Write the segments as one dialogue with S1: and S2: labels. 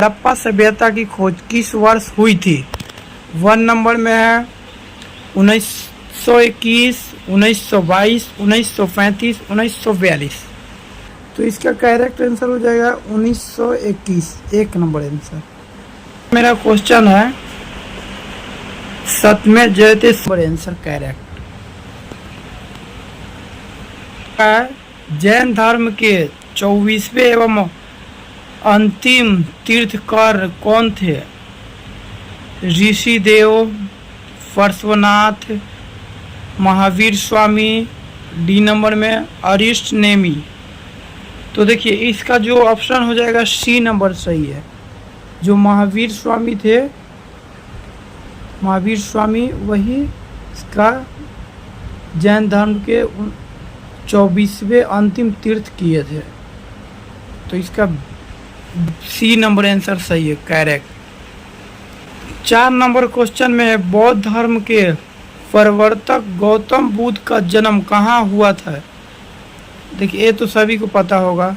S1: हड़प्पा सभ्यता की खोज किस वर्ष हुई थी? 1 नंबर में है 1921, 1922, 1935, 1942। तो इसका करेक्ट आंसर हो जाएगा 1921, 1 नंबर आंसर। मेरा क्वेश्चन है सत्यमेव जयते आंसर करेक्ट। जैन धर्म के 24वें एवं अंतिम तीर्थकर कौन थे? ऋषिदेव, पार्श्वनाथ, महावीर स्वामी, डी नंबर में अरिष्ट नेमी। तो देखिए इसका जो ऑप्शन हो जाएगा सी नंबर सही है। जो महावीर स्वामी थे, महावीर स्वामी वही इसका जैन धर्म के 24वें अंतिम तीर्थ किए थे। तो इसका सी नंबर आंसर सही है, करेक्ट। 4 नंबर क्वेश्चन में है बौद्ध धर्म के प्रवर्तक गौतम बुद्ध का जन्म कहाँ हुआ था? देखिए ये तो सभी को पता होगा,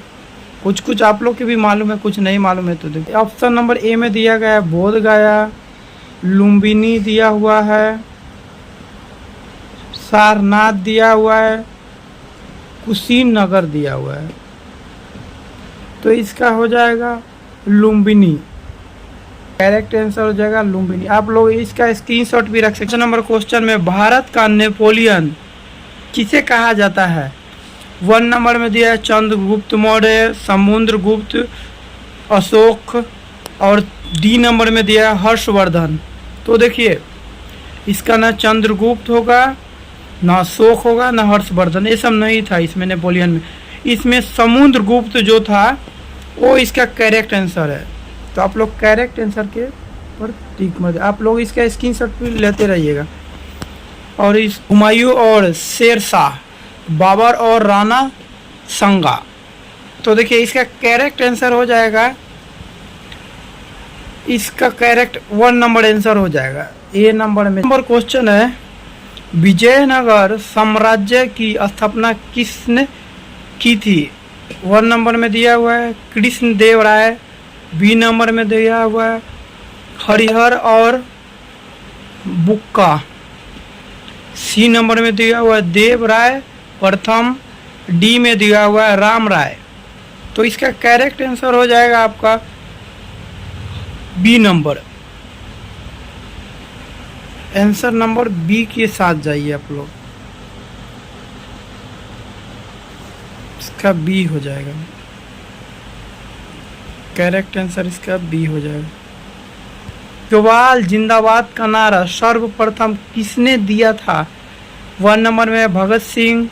S1: कुछ कुछ आप लोग के भी मालूम है, कुछ नहीं मालूम है। तो देखिए ऑप्शन नंबर ए में दिया गया है बोध गया, लुम्बिनी दिया हुआ है, सारनाथ दिया हुआ है, कुशीनगर दिया हुआ है। तो इसका हो जाएगा लुम्बिनी, करेक्ट आंसर हो जाएगा लुम्बिनी। आप लोग इसका स्क्रीनशॉट भी रख सकते हैं। नंबर क्वेश्चन में भारत का नेपोलियन किसे कहा जाता है? 1 नंबर में दिया है चंद्रगुप्त मौर्य, समुद्रगुप्त, अशोक, और डी नंबर में दिया है हर्षवर्धन। तो देखिए इसका ना चंद्रगुप्त होगा, ना अशोक होगा, ना हर्षवर्धन, ये सब नहीं था इसमें नेपोलियन में। इसमें समुद्रगुप्त जो था वो इसका करेक्ट आंसर है। तो आप लोग करेक्ट आंसर के पर टिक मत, आप लोग इसका स्क्रीनशॉट भी लेते रहिएगा। और इस हुमायूं और शेर शाह, बाबर और राणा संगा। तो देखिए इसका करेक्ट आंसर हो जाएगा, इसका करेक्ट 1 नंबर आंसर हो जाएगा ए नंबर में। नंबर क्वेश्चन है विजयनगर साम्राज्य की स्थापना किसने की थी? 1 नंबर में दिया हुआ है कृष्ण देव राय, बी नंबर में दिया हुआ है हरिहर और बुक्का, सी नंबर में दिया हुआ है देव राय प्रथम, डी में दिया हुआ है राम राय। तो इसका करेक्ट आंसर हो जाएगा आपका B number, answer number B के साथ जाइए आप लोग, इसका बी हो जाएगा, करेक्ट आंसर इसका बी हो जाएगा। ग्वाल जिंदाबाद का नारा सर्वप्रथम किसने दिया था? 1 नंबर में है भगत सिंह,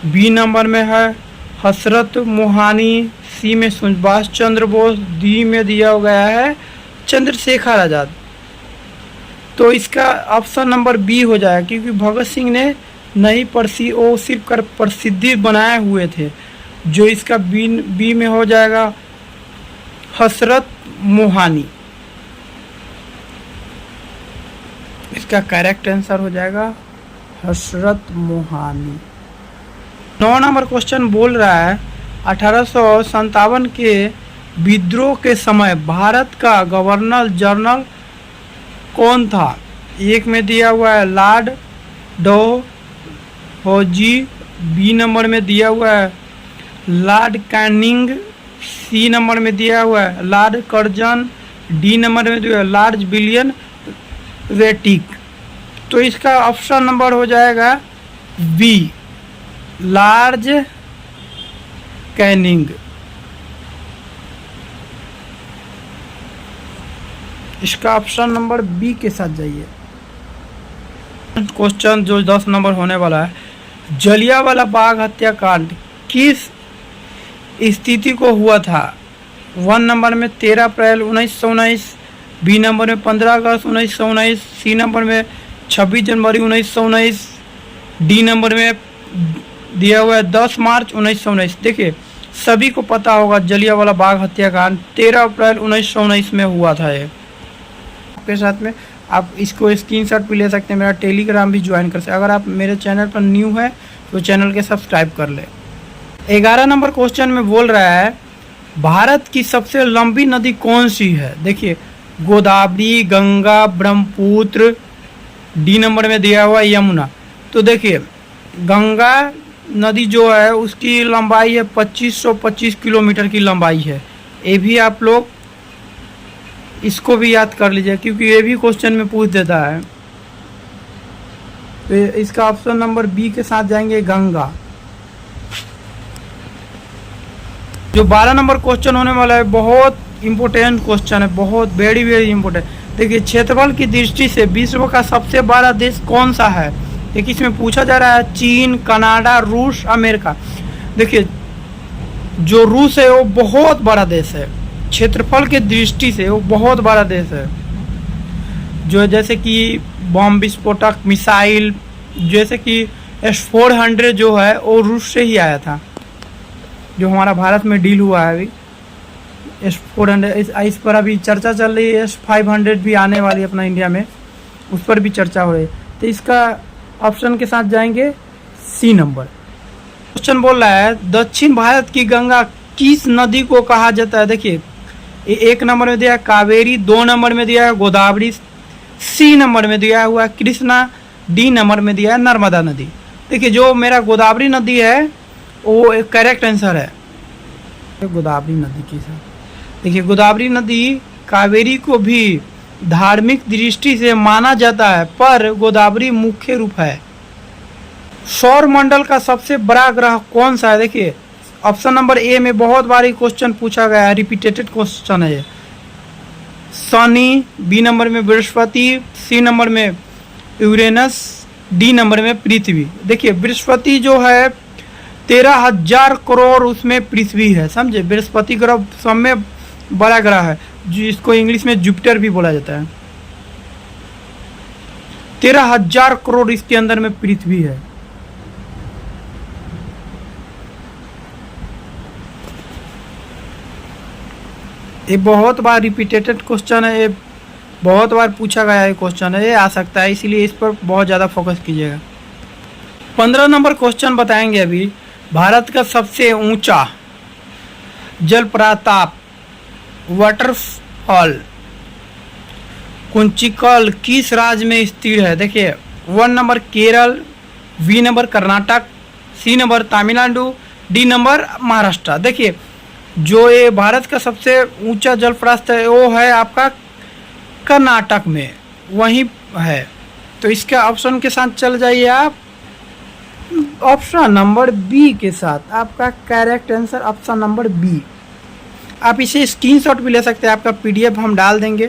S1: बी नंबर में है हसरत मोहानी, सी में सुभाष चंद्र बोस, डी में दिया गया है चंद्रशेखर आजाद। तो इसका ऑप्शन नंबर बी हो जाएगा, क्योंकि भगत सिंह ने नहीं वो सिर्फ कर प्रसिद्धि बनाए हुए थे। जो इसका बी में हो जाएगा हसरत मोहानी, इसका करेक्ट आंसर हो जाएगा हसरत मोहानी। 9 नंबर क्वेश्चन बोल रहा है 1857 के विद्रोह के समय भारत का गवर्नर जनरल कौन था? 1 में दिया हुआ है लॉर्ड डलहौजी, बी नंबर में दिया हुआ है लॉर्ड कैनिंग, सी नंबर में दिया हुआ है लॉर्ड कर्जन, डी नंबर में दिया हुआ है लॉर्ड विलियम वेटिक। तो इसका ऑप्शन नंबर हो जाएगा बी, लॉर्ड कैनिंग। इसका ऑप्शन नंबर बी के साथ जाइए। क्वेश्चन जो 10 नंबर होने वाला है, जलियांवाला बाग हत्याकांड किस स्थिति को हुआ था? 1 नंबर में 13 अप्रैल 1919, बी नंबर में 15 अगस्त 1919, सी नंबर में 26 जनवरी 1919, डी नंबर में दिया हुआ है 10 मार्च 1919। देखिए सभी को पता होगा जलियांवाला बाग हत्याकांड 13 अप्रैल 1919 में हुआ था। ये आपके साथ में आप इसको स्क्रीनशॉट भी ले सकते हैं, मेरा टेलीग्राम भी ज्वाइन कर सकते हैं। अगर आप मेरे चैनल पर न्यू है तो चैनल के सब्सक्राइब कर ले। 11 नंबर क्वेश्चन में बोल रहा है भारत की सबसे लंबी नदी कौन सी है? देखिए, गोदावरी, गंगा, ब्रह्मपुत्र, डी नंबर में दिया हुआ यमुना। तो देखिए, गंगा नदी जो है उसकी लंबाई है 2525 किलोमीटर की लंबाई है। ये भी आप लोग इसको भी याद कर लीजिए, क्योंकि ये भी क्वेश्चन में पूछ देता है। तो इसका ऑप्शन नंबर बी के साथ जाएंगे, गंगा। जो 12 नंबर क्वेश्चन होने वाला है, बहुत इंपॉर्टेंट क्वेश्चन है, बहुत वेरी वेरी इंपॉर्टेंट। देखिए, क्षेत्रफल की दृष्टि से विश्व का सबसे बड़ा देश कौन सा है? देखिए, इसमें पूछा जा रहा है चीन, कनाडा, रूस, अमेरिका। देखिए, जो रूस है वो बहुत बड़ा देश है, क्षेत्रफल की दृष्टि से वो बहुत बड़ा देश है। जो जैसे कि बम विस्फोटक, मिसाइल, जैसे कि S-400 जो है वो रूस से ही आया था, जो हमारा भारत में डील हुआ है अभी। S-400 इस पर अभी चर्चा चल रही है। S-500 भी आने वाली है अपना इंडिया में, उस पर भी चर्चा हो रही है। तो इसका ऑप्शन के साथ जाएंगे सी नंबर। क्वेश्चन बोल रहा है दक्षिण भारत की गंगा किस नदी को कहा जाता है? देखिए, एक नंबर में दिया है कावेरी, 2 नंबर में दिया है गोदावरी, सी नंबर में दिया हुआ है कृष्णा, डी नंबर में दिया है नर्मदा नदी। देखिए, जो मेरा गोदावरी नदी है वो एक करेक्ट आंसर है, गोदावरी नदी की साथ। देखिए, गोदावरी नदी कावेरी को भी धार्मिक दृष्टि से माना जाता है, पर गोदावरी मुख्य रूप है। सौर मंडल का सबसे बड़ा ग्रह कौन सा है? देखिए, ऑप्शन नंबर ए में बहुत बार क्वेश्चन पूछा गया है, रिपीटेटेड क्वेश्चन है ये। शनि, बी नंबर में बृहस्पति, सी नंबर में यूरेनस, डी नंबर में पृथ्वी। देखिए, बृहस्पति जो है 13,000 करोड़ उसमें पृथ्वी है, समझे। बृहस्पति ग्रह सब में बड़ा ग्रह है, जिसको इंग्लिश में जुपिटर भी बोला जाता है। 13,000 करोड़ इसके अंदर में पृथ्वी है। ये बहुत बार रिपीटेटेड क्वेश्चन है, ये बहुत बार पूछा गया है क्वेश्चन है, ये आ सकता है, इसीलिए इस पर बहुत ज़्यादा फोकस कीजिएगा। 15 नंबर क्वेश्चन बताएंगे अभी। भारत का सबसे ऊंचा जलप्रपात वाटरफॉल कुंचिकल किस राज्य में स्थित है? देखिए, 1 number Kerala, B number Karnataka, C number Tamil Nadu, D number Maharashtra. देखिए, जो ये भारत का सबसे ऊंचा जलप्रपात है वो है आपका कर्नाटक में, वहीं है। तो इसका ऑप्शन के साथ चल जाइए आप, ऑप्शन नंबर बी के साथ। आपका correct answer option number B. आप इसे स्क्रीनशॉट भी ले सकते हैं, आपका PDF हम डाल देंगे।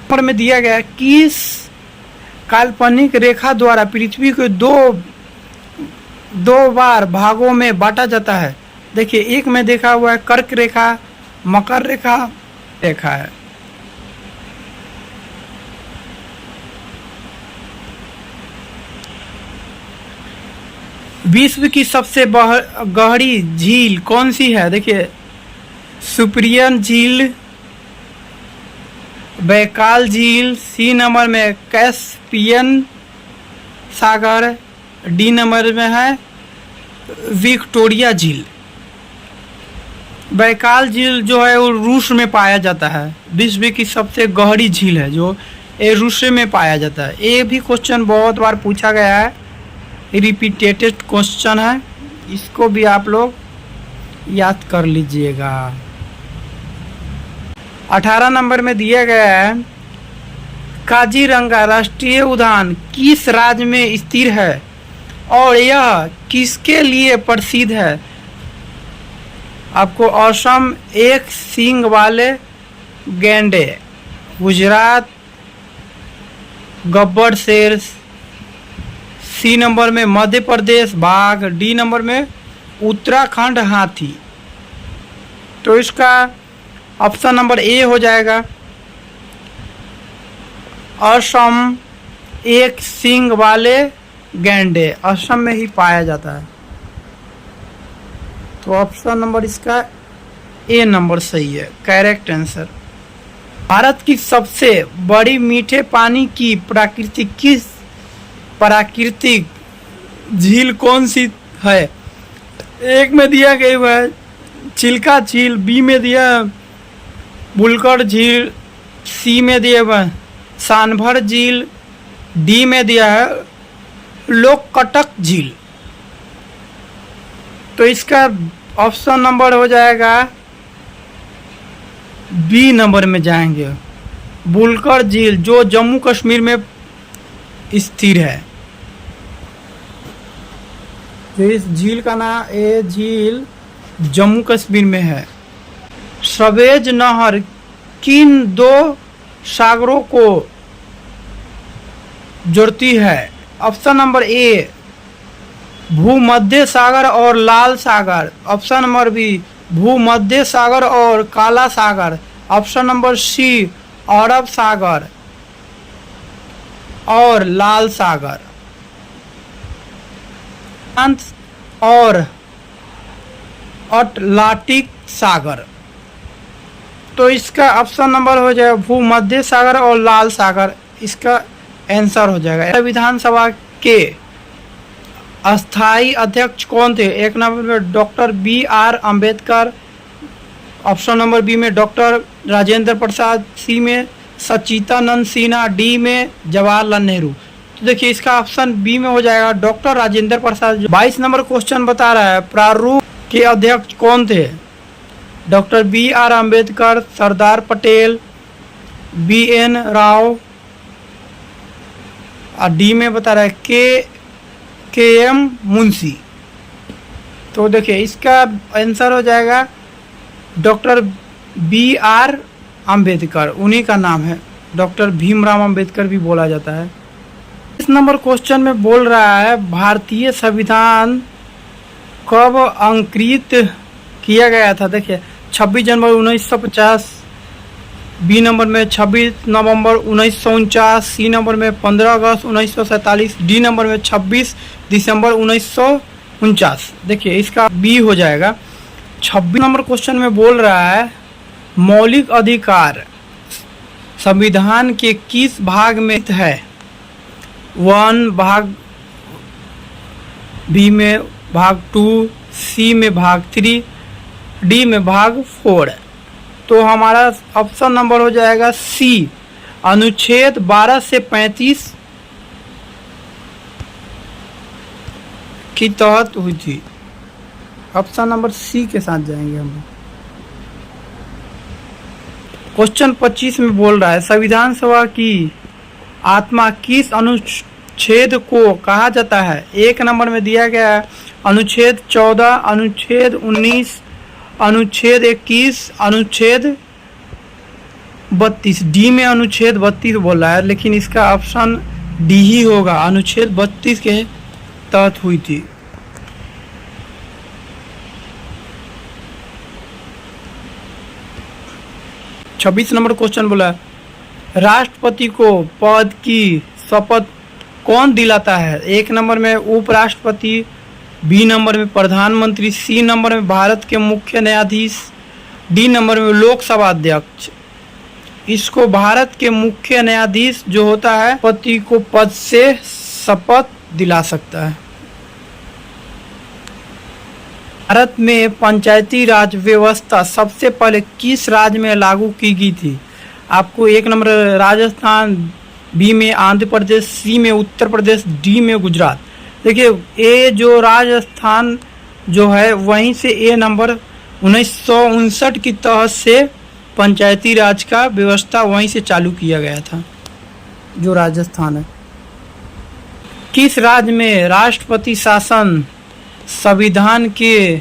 S1: पर में दिया गया किस काल्पनिक रेखा द्वारा पृथ्वी को दो बार भागों में बांटा जाता है? देखिए, एक में देखा हुआ है कर्क रेखा, मकर रेखा है। विश्व की सबसे गहरी झील कौन सी है? देखिए, सुप्रियन झील, बैकाल झील, सी नंबर में कैस्पियन सागर, डी नंबर में है विक्टोरिया झील। बैकाल झील जो है वो रूस में पाया जाता है, विश्व की सबसे गहरी झील है जो ये रूस में पाया जाता है। ये भी क्वेश्चन बहुत बार पूछा गया है, रिपीटेटेड क्वेश्चन है, इसको भी आप लोग याद कर लीजिएगा। 18 नंबर में दिया गया है काजीरंगा राष्ट्रीय उद्यान किस राज्य में स्थित है और यह किसके लिए प्रसिद्ध है? आपको असम, एक सींग वाले गैंडे, गुजरात गब्बर शेर, सी नंबर में मध्य प्रदेश बाघ, डी नंबर में उत्तराखंड हाथी। तो इसका ऑप्शन नंबर ए हो जाएगा, असम एक सींग वाले गैंडे, असम में ही पाया जाता है। तो ऑप्शन नंबर इसका ए नंबर सही है, करेक्ट आंसर। भारत की सबसे बड़ी मीठे पानी की प्राकृतिक झील कौन सी है? एक में दिया गया हुआ है चिल्का झील, बी में दिया बुलकड़ झील, सी में दिया हुआ सानभर झील, डी में दिया है लोककटक झील। तो इसका ऑप्शन नंबर हो जाएगा बी नंबर में जाएंगे, बुलकड़ झील, जो जम्मू कश्मीर में स्थिर है। जो इस झील का नाम, ये झील जम्मू कश्मीर में है। सवेज नहर किन दो सागरों को जोड़ती है? ऑप्शन नंबर ए भूमध्य सागर और लाल सागर, ऑप्शन नंबर बी भूमध्य सागर और काला सागर, ऑप्शन नंबर सी अरब सागर और लाल सागर, और अटलांटिक सागर। तो इसका ऑप्शन नंबर हो जाएगा भूमध्य सागर और लाल सागर, इसका आंसर हो जाएगा। विधानसभा के अस्थाई अध्यक्ष कौन थे? एक नंबर में doctor B R Ambedkar, option number B में डॉक्टर राजेंद्र प्रसाद, सी में सच्चिदानंद सिन्हा, डी में जवाहरलाल नेहरू। तो देखिए इसका ऑप्शन बी में हो जाएगा doctor Rajendra Prasad. 22 number question बता रहा है प्रारूप के अध्यक्ष कौन थे? Doctor B R Ambedkar, Sardar Patel, B N Rau, और डी में बता रहा है के एम मुंशी। तो देखिए इसका आंसर हो जाएगा डॉक्टर बी आर अम्बेडकर, उन्हीं का नाम है, डॉक्टर भीमराव अम्बेडकर भी बोला जाता है। इस नंबर क्वेश्चन में बोल रहा है भारतीय संविधान कब अंकित किया गया था? देखिए 26 जनवरी 1950, बी नंबर में 26 नवंबर 1949, सी नंबर में 15 अगस्त 1947, डी नंबर में 26 दिसंबर 1949। देखिए इसका बी हो जाएगा। 26 नंबर क्वेश्चन में बोल रहा है मौलिक अधिकार संविधान के किस भाग में है? 1 भाग, बी में भाग 2, सी में भाग 3, डी में भाग 4। तो हमारा ऑप्शन नंबर हो जाएगा सी, अनुच्छेद 12 से 35 की तहत हुई थी। ऑप्शन नंबर सी के साथ जाएंगे हम। क्वेश्चन 25 में बोल रहा है संविधान सभा की आत्मा किस अनुच्छेद को कहा जाता है? एक नंबर में दिया गया है अनुच्छेद 14, अनुच्छेद 19, अनुच्छेद 21, अनुच्छेद 32। डी में अनुच्छेद 32 बोल रहा है, लेकिन इसका ऑप्शन डी ही होगा, अनुच्छेद 32 के तहत हुई थी। छब्बीस नंबर क्वेश्चन बोला राष्ट्रपति को पद की शपथ कौन दिलाता है? एक नंबर में उपराष्ट्रपति, बी नंबर में प्रधानमंत्री, सी नंबर में भारत के मुख्य न्यायाधीश, डी नंबर में लोकसभा अध्यक्ष। इसको भारत के मुख्य न्यायाधीश जो होता है पति को पद से शपथ दिला सकता है। भारत में पंचायती राज व्यवस्था सबसे पहले किस राज्य में लागू की गई थी? आपको एक नंबर राजस्थान, बी में आंध्र प्रदेश, सी में उत्तर प्रदेश, डी में गुजरात। देखिए ए जो राजस्थान जो है वहीं से ए नंबर 1959 की तहत से पंचायती राज का व्यवस्था वहीं से चालू किया गया था, जो राजस्थान है। किस राज्य में राष्ट्रपति शासन संविधान के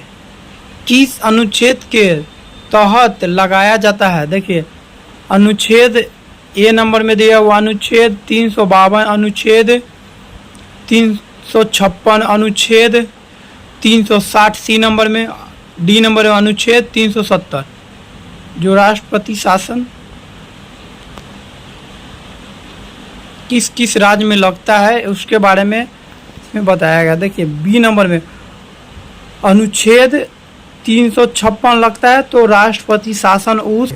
S1: किस अनुच्छेद के तहत लगाया जाता है? देखिए अनुच्छेद ए नंबर में दिया हुआ अनुच्छेद 352, अनुच्छेद 356, अनुच्छेद 360 सी नंबर में, डी नंबर में अनुच्छेद 370। जो राष्ट्रपति शासन किस किस राज्य में लगता है उसके बारे में इसमें बताया गया। देखिए बी नंबर में अनुच्छेद 356 लगता है, तो राष्ट्रपति शासन उस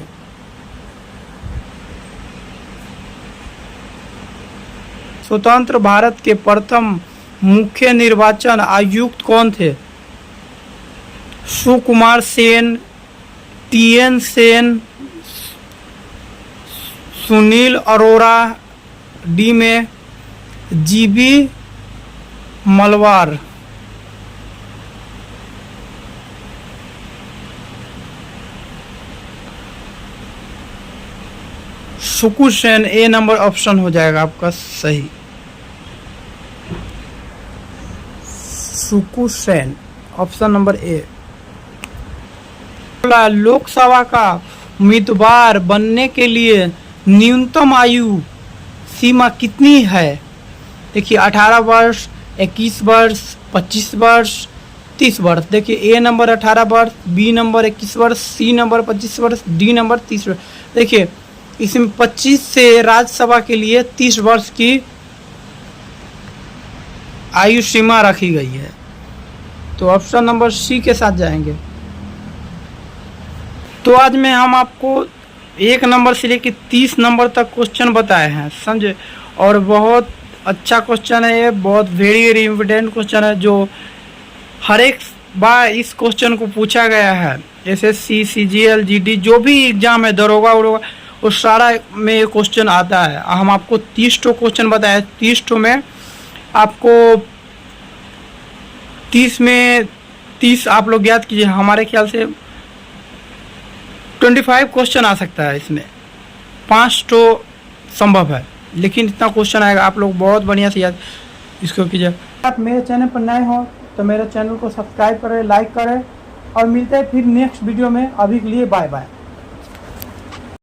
S1: स्वतंत्र भारत के प्रथम मुख्य निर्वाचन आयुक्त कौन थे? सुकुमार सेन, टीएन सेन, सुनील अरोड़ा, डी में जीबी मलवार। Suku Sen, A number option हो जाएगा आपका सही। Suku Sen option number A. Lok Sabha का उम्मीदवार बनने के लिए न्यूनतम आयु सीमा कितनी है? देखिए 18 वर्ष, 21 वर्ष, 25 वर्ष, 30 वर्ष। देखिए ए नंबर 18 वर्ष, बी नंबर 21 वर्ष, सी नंबर 25 वर्ष, डी नंबर 30 वर्ष। देखिए इसमें 25 से राज्यसभा के लिए 30 वर्ष की आयु सीमा रखी गई है, तो ऑप्शन नंबर सी के साथ जाएंगे। तो आज में हम आपको 1 नंबर से लेकर 30 नंबर तक क्वेश्चन बताए हैं, समझे। और बहुत अच्छा क्वेश्चन है ये, बहुत वेरी इम्पोर्टेंट क्वेश्चन है, जो हर एक बार इस क्वेश्चन को पूछा गया है। एसएससी, सीजीएल, जीडी जो भी एग्जाम है, दरोगा उरोगा, वो सारा में ये क्वेश्चन आता है। हम आपको 30 क्वेश्चन बताए, 30 में आपको 30 में 30 आप लोग याद कीजिए, हमारे ख्याल से 25 क्वेश्चन आ सकता है, इसमें 5 संभव है, लेकिन इतना क्वेश्चन आएगा। आप लोग बहुत बढ़िया से याद इसको कीजिए। आप मेरे चैनल पर नए हो तो मेरे चैनल को सब्सक्राइब करें, लाइक करें, और मिलते हैं फिर नेक्स्ट वीडियो में। अभी के लिए बाय बाय।